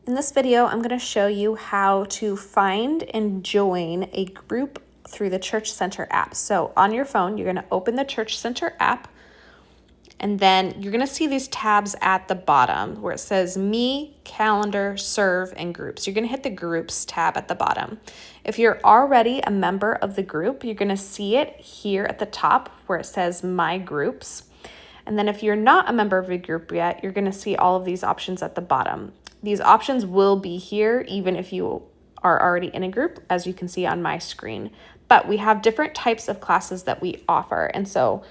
In this video, I'm going to show you how to find and join a group through the Church Center app. So on your phone, you're going to open the Church Center app, and then you're going to see these tabs at the bottom where it says Me, Calendar, Serve, and Groups. You're going to hit the Groups tab at the bottom. If you're already a member of the group, you're going to see it here at the top where it says My Groups. And then if you're not a member of a group yet, you're going to see all of these options at the bottom. These options will be here even if you are already in a group, as you can see on my screen. But we have different types of classes that we offer. And so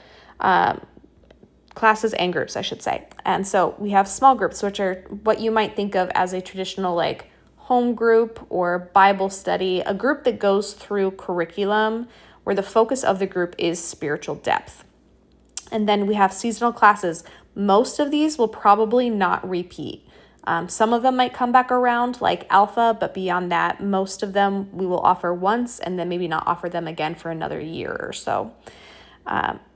classes and groups, I should say. And so we have small groups, which are what you might think of as a traditional like home group or Bible study, a group that goes through curriculum where the focus of the group is spiritual depth. And then we have seasonal classes. Most of these will probably not repeat. Some of them might come back around like Alpha, but beyond that, most of them we will offer once and then maybe not offer them again for another year or so.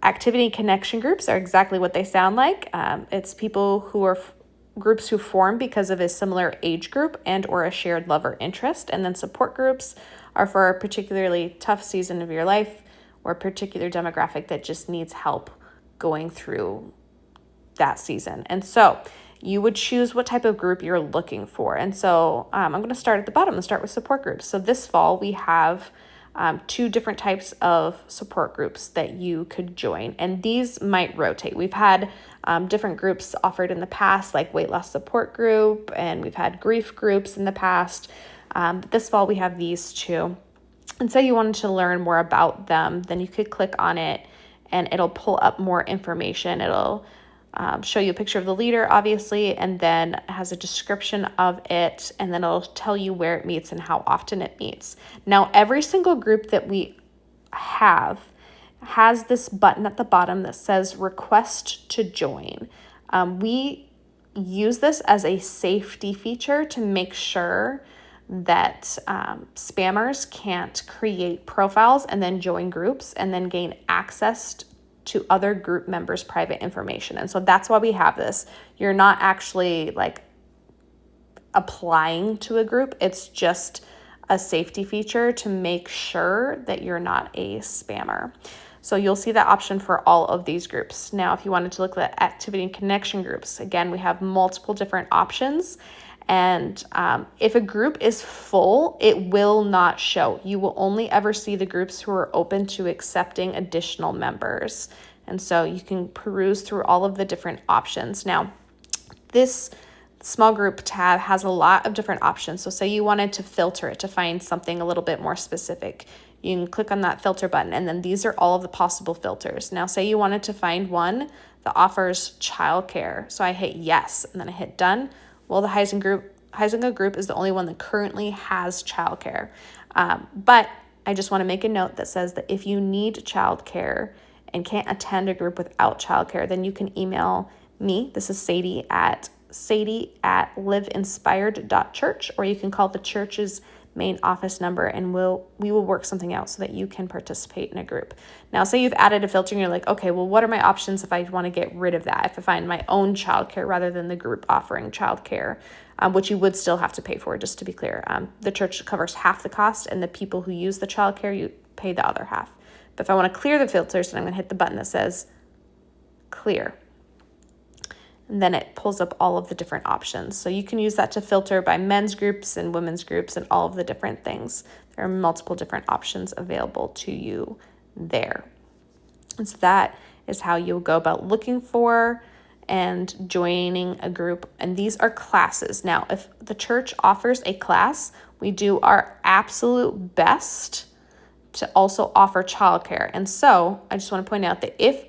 Activity connection groups are exactly what they sound like. It's people who are groups who form because of a similar age group and or a shared love or interest. And then support groups are for a particularly tough season of your life or a particular demographic that just needs help going through that season. And so you would choose what type of group you're looking for. And so I'm going to start at the bottom and start with support groups. So this fall we have two different types of support groups that you could join, and these might rotate. We've had different groups offered in the past, like weight loss support group, and we've had grief groups in the past. But this fall we have these two. And so you wanted to learn more about them, then you could click on it and it'll pull up more information. It'll show you a picture of the leader, obviously, and then it has a description of it, and then it'll tell you where it meets and how often it meets. Now, every single group that we have has this button at the bottom that says Request to Join. We use this as a safety feature to make sure that spammers can't create profiles and then join groups and then gain access to other group members' private information. And so that's why we have this. You're not actually like applying to a group. It's just a safety feature to make sure that you're not a spammer. So you'll see that option for all of these groups. Now, if you wanted to look at activity and connection groups, again, we have multiple different options. And if a group is full, it will not show. You will only ever see the groups who are open to accepting additional members. And so you can peruse through all of the different options. Now, this small group tab has a lot of different options. So say you wanted to filter it to find something a little bit more specific. You can click on that filter button, and then these are all of the possible filters. Now, say you wanted to find one that offers childcare. So I hit yes, and then I hit done. Well, the Huizenga group is the only one that currently has childcare. But I just want to make a note that says that if you need childcare and can't attend a group without childcare, then you can email me. This is Sadie at liveinspired.church, or you can call the church's main office number and we will work something out so that you can participate in a group. Now, say you've added a filter and you're like, okay, well, what are my options if I want to get rid of that? If I find my own childcare rather than the group offering childcare, which you would still have to pay for, just to be clear. The church covers half the cost, and the people who use the childcare, you pay the other half. But if I want to clear the filters, then I'm going to hit the button that says clear. And then it pulls up all of the different options. So you can use that to filter by men's groups and women's groups and all of the different things. There are multiple different options available to you there. And so that is how you'll go about looking for and joining a group. And these are classes. Now, if the church offers a class, we do our absolute best to also offer childcare. And so I just want to point out that if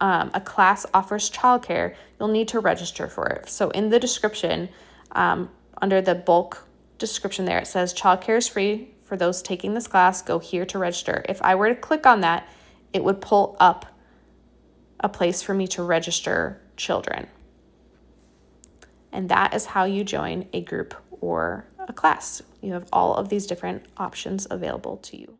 a class offers childcare, you'll need to register for it. So in the description, under the bulk description there, it says childcare is free for those taking this class. Go here to register. If I were to click on that, it would pull up a place for me to register children. And that is how you join a group or a class. You have all of these different options available to you.